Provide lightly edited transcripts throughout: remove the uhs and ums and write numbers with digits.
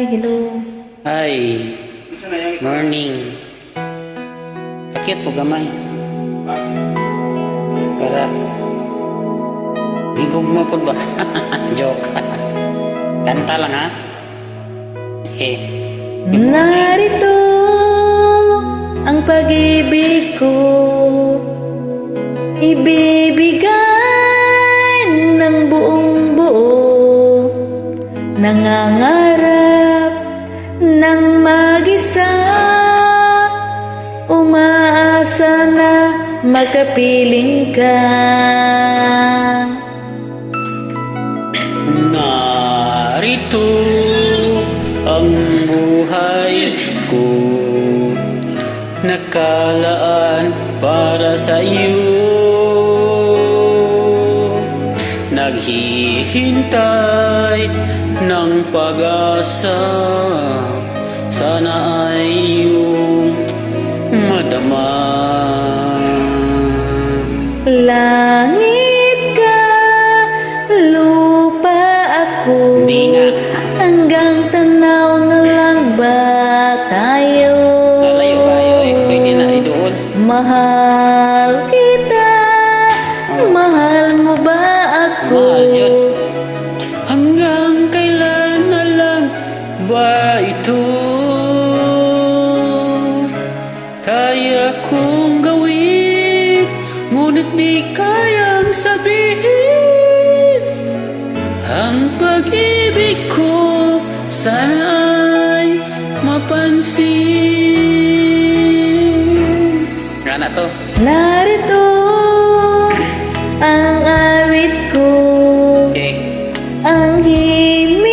Hi, hello. Hi. Morning. Pakit po gamay. Para higog mo po ba? Joke. Kanta lang ha. Narito ang pag-ibig ko, ibibigay ng buong buo, nangangarap ng mag-isa, umaasa na makapiling ka. Narito ang buhay ko, nakalaan para sa iyo. Naghihintay ng pag-asa, sana ay iyong madama. Langit ka, lupa ako, Di na. hanggang tanaw na lang ba tayo? Lalayo kayo eh, pwede na idoon. Mahal kita, mahal mo ba ako? Mahal yun. Hanggang kailan na lang ba ito? Kaya kong gawin, ngunit di kayang sabihin. Ang pag-ibig ko sana'y mapansin. Gana to. Narito ang awit ko, Okay. ang himig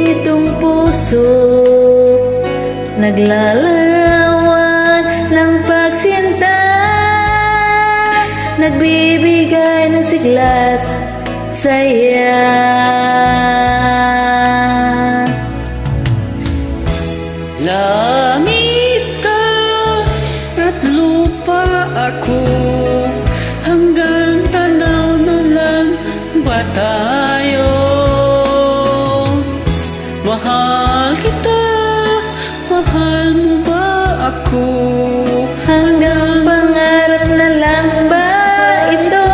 nitong puso, naglalarawan ng pagsinta, nagbibigay ng siglat saya. Langit ka at lupa ako, hanggang tanaw na lang ba tayo? Mahal kita, mahal mo ba ako? Hanggang pangarap na lang ba ito?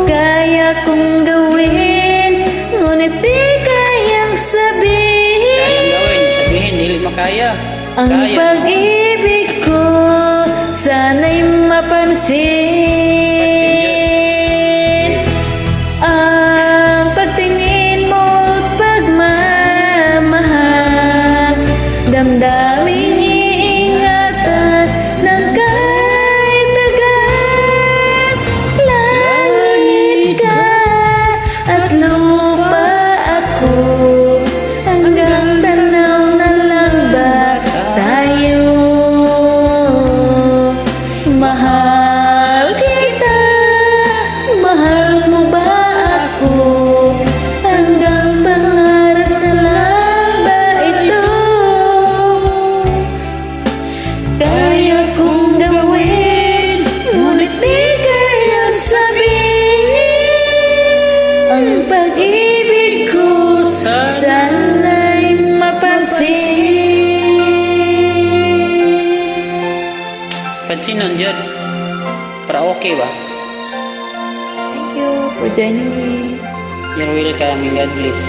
Kaya kong gawin, ngunit di kayang sabihin. Kayang gawin, sabihin, hindi makaya. Ang Kaya. pag-ibig ko, sana'y mapansin. Ang pagtingin mo't pagmamahal, damdaming iingatan ng kahit tagal. Langit ka at lupa ako, hanggang tanaw na lang ba tayo? Mahal kita, mahal mo ba ako? Hanggang pangarap na lang ba ito? Kaya kong gawin, ngunit di kayang sabihin. Ang pag-ibig ko sana'y mapansin. Pansin nun dyan. Para okay ba? Thank you for joining me. You're welcome and God bless.